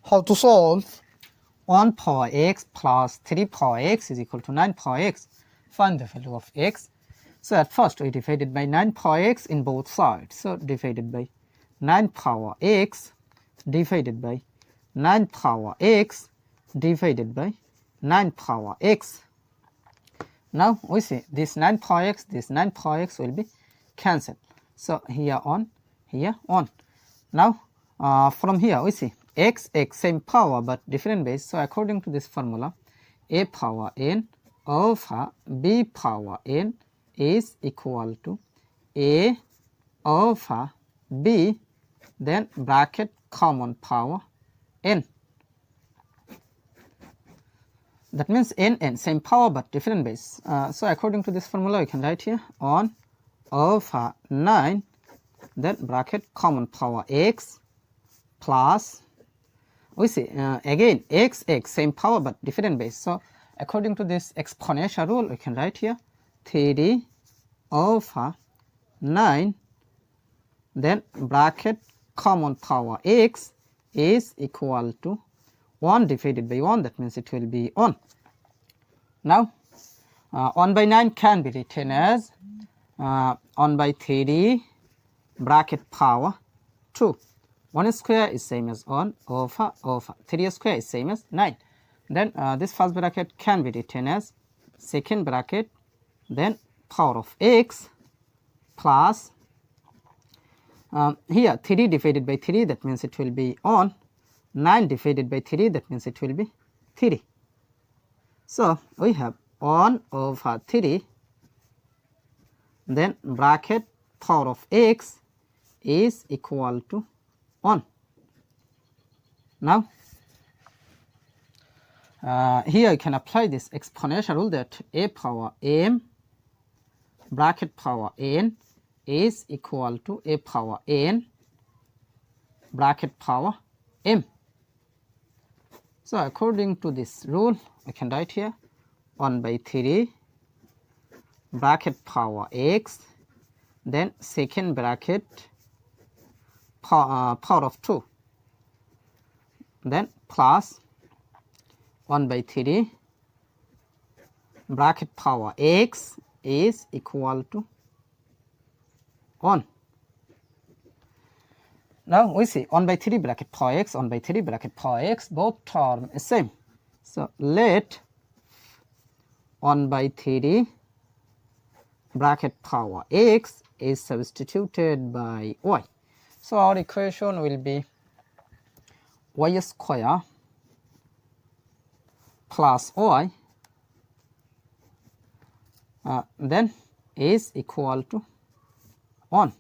How to solve 1 power x plus 3 power x is equal to 9 power x. Find the value of x. So at first we divided by 9 power x in both sides. So divided by 9 power x divided by 9 power x divided by 9 power x. Now we see this 9 power x will be cancelled. So here on, here on. Now from here we see x same power but different base. So according to this formula, a power n over b power n is equal to a over b, then bracket common power n. That means n same power but different base. So according to this formula we can write here 1 over 9, then bracket common power x plus, we see again x same power but different base. So according to this exponential rule we can write here 3 over 9, then bracket common power x is equal to 1 divided by 1, that means it will be 1. Now 1 by 9 can be written as 1 by 3 bracket power 2. 1 square is same as 1 over 3 square is same as 9. Then this first bracket can be written as second bracket, then power of x plus here 3 divided by 3, that means it will be 1. 9 divided by 3, that means it will be 3. So we have 1 over 3, then bracket power of x is equal to 1. Now here you can apply this exponential rule that a power m bracket power n is equal to a power n bracket power m. So according to this rule I can write here 1 by 3 bracket power x, then second bracket power of 2, then plus 1 by 3 bracket power x is equal to 1. Now we see 1 by 3 bracket power x, 1 by 3 bracket power x, both term is same. So let 1 by 3 bracket power x is substituted by y. So our equation will be y square plus y then is equal to 1.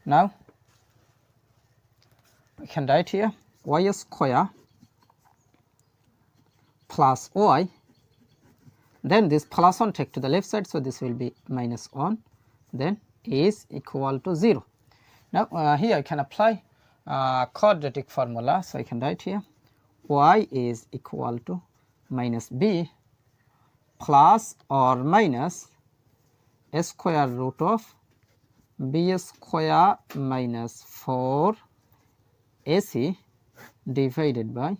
Now we can write here y square plus y, then this plus 1 take to the left side, so this will be minus 1, then is equal to 0. Now here I can apply quadratic formula, so I can write here y is equal to minus b plus or minus a square root of b square minus 4 ac divided by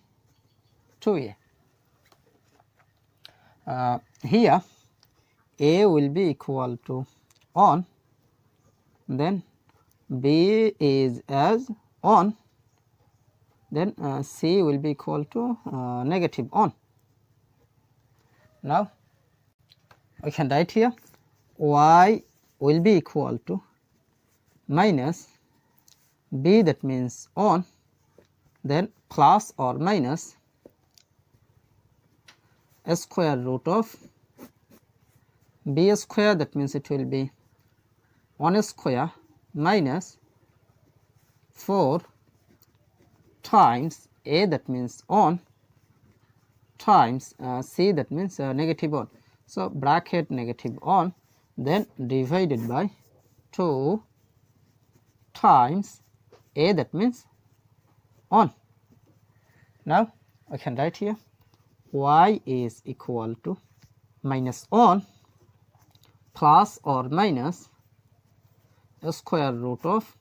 2a. Here a will be equal to 1, then b is as 1, then c will be equal to negative 1. Now we can write here y will be equal to minus b, that means 1, then plus or minus a square root of b square, that means it will be 1 square minus 4 times a, that means 1, times c, that means negative 1. So bracket negative 1, then divided by 2 times a, that means 1. Now I can write here y is equal to minus 1 plus or minus a square root of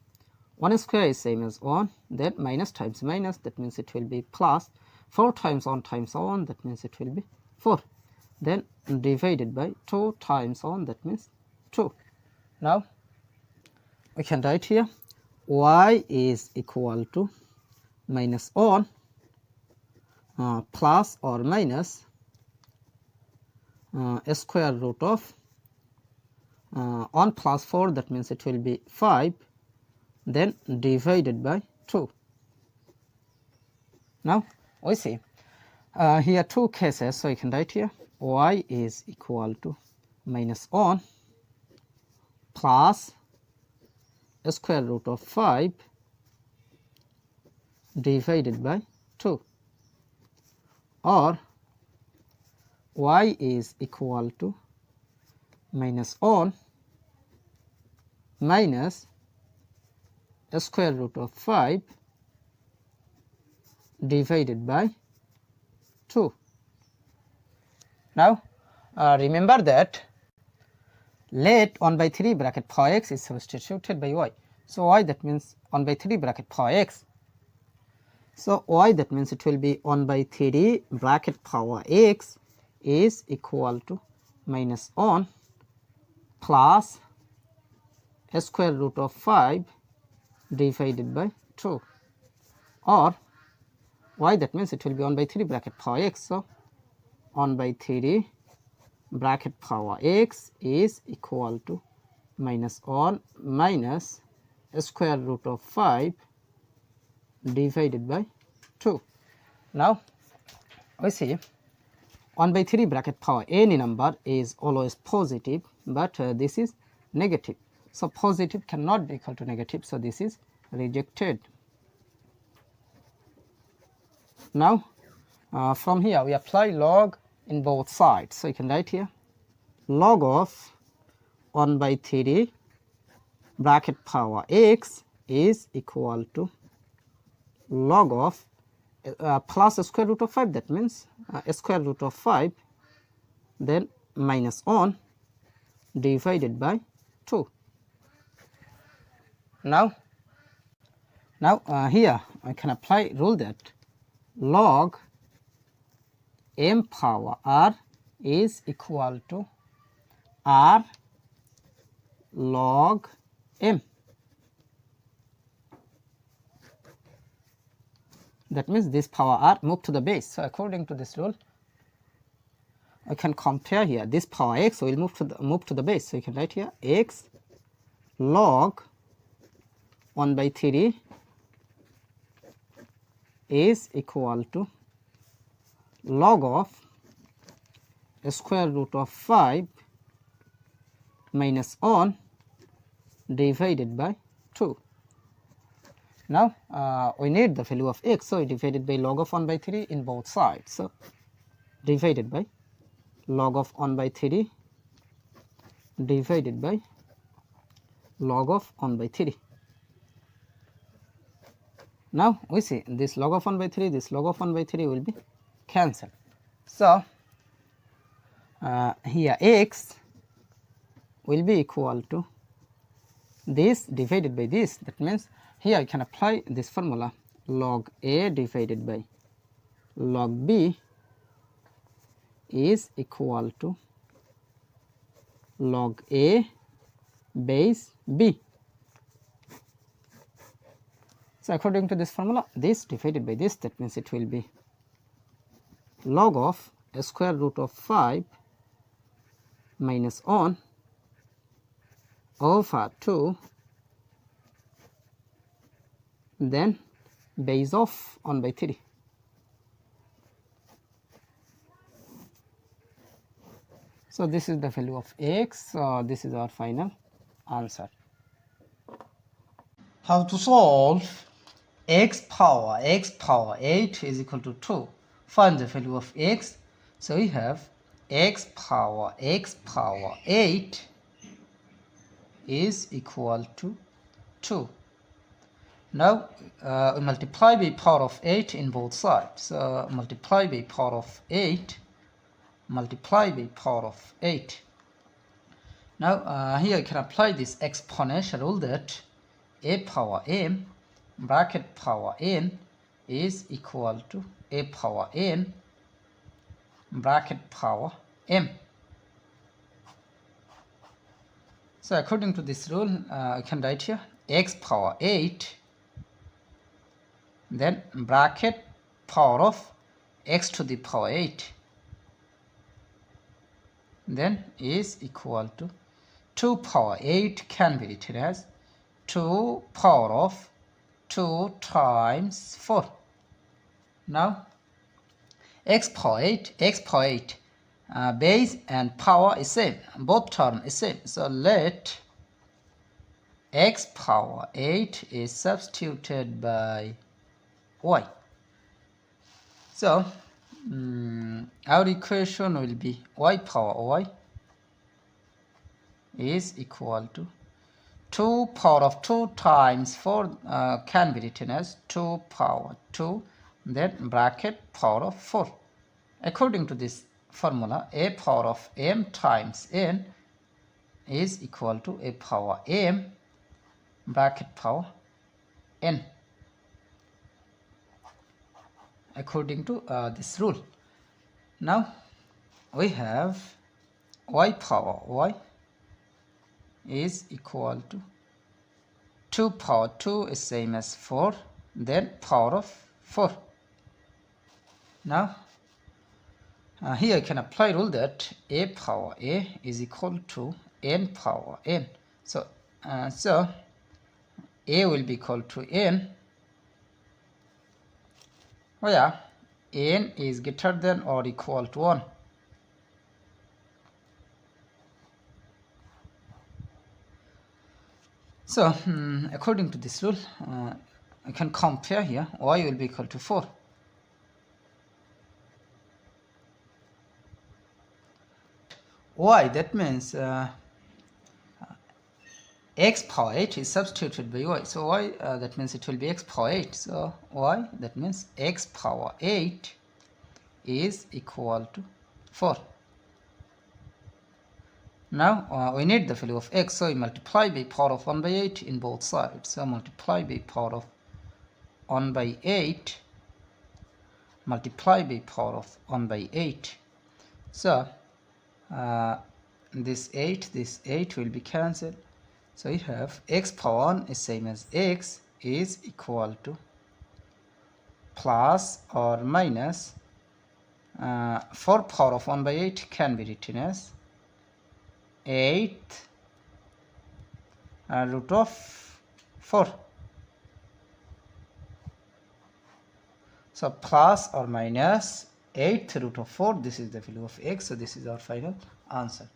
1 square is same as 1, then minus times minus, that means it will be plus. 4 times 1 times 1, that means it will be 4. Then divided by 2 times 1, that means 2. Now we can write here y is equal to minus 1 plus or minus square root of 1 plus 4, that means it will be 5, then divided by 2. Now we see here two cases, so you can write here y is equal to minus 1 plus square root of 5 divided by 2, or y is equal to minus 1 minus square root of 5 divided by 2. Now remember that let 1 by 3 bracket power x is substituted by y. So y, that means 1 by 3 bracket power x. So y, that means it will be 1 by 3 bracket power x is equal to minus 1 plus square root of 5 divided by 2, or y, that means it will be 1 by 3 bracket power x. So 1 by 3 bracket power x is equal to minus 1 minus square root of 5 divided by 2. Now we see 1 by 3 bracket power any number is always positive, but this is negative. So positive cannot be equal to negative, so this is rejected. Now from here we apply log in both sides. So you can write here log of 1 by 3 bracket power x is equal to log of plus square root of 5, that means square root of 5, then minus 1 divided by 2. Now here I can apply rule that log m power r is equal to r log m. That means this power r move to the base. So according to this rule, I can compare here this power x will move to the base. So you can write here x log 1 by 3 is equal to log of square root of 5 minus 1 divided by 2. Now we need the value of x, so we divided by log of 1 by 3 in both sides. So divided by log of 1 by 3 divided by log of 1 by 3. Now we see this log of 1 by 3, this log of 1 by 3 will be cancelled. So here x will be equal to this divided by this. That means here I can apply this formula log a divided by log b is equal to log a base b. So according to this formula, this divided by this, that means it will be log of square root of 5 minus 1 over 2, then base of 1 by 3. So this is the value of x. So this is our final answer. How to solve x power 8 is equal to 2. Find the value of x. So we have x power 8 is equal to 2. Now we multiply by power of 8 in both sides. So multiply by power of 8, multiply by power of 8. Now here I can apply this exponential rule that a power m bracket power n is equal to a power n bracket power m. So according to this rule, I can write here x power 8 then bracket power of x to the power 8 then is equal to 2 power 8 can be written as 2 power of 2 times 4. Now x power 8 base and power is same, both term is same, so let x power 8 is substituted by y. So our equation will be y power y is equal to 2 power of 2 times 4 can be written as 2 power 2 then bracket power of 4. According to this formula, a power of m times n is equal to a power m bracket power n according to this rule. Now we have y power y is equal to 2 power 2 is same as 4 then power of 4. Now here I can apply rule that a power a is equal to n power n. So a will be equal to n where n is greater than or equal to 1. So according to this rule, I can compare here y will be equal to 4. Y, that means x power 8 is substituted by y. So y, that means it will be x power 8. So y, that means x power 8 is equal to 4. Now we need the value of x, so we multiply by power of 1 by 8 in both sides. So multiply by power of 1 by 8 multiply by power of 1 by 8. So this 8 will be cancelled. So you have x power 1 is same as x is equal to plus or minus 4 power of 1 by 8 can be written as 8 root of 4. So plus or minus 8th root of 4, this is the value of x. So this is our final answer.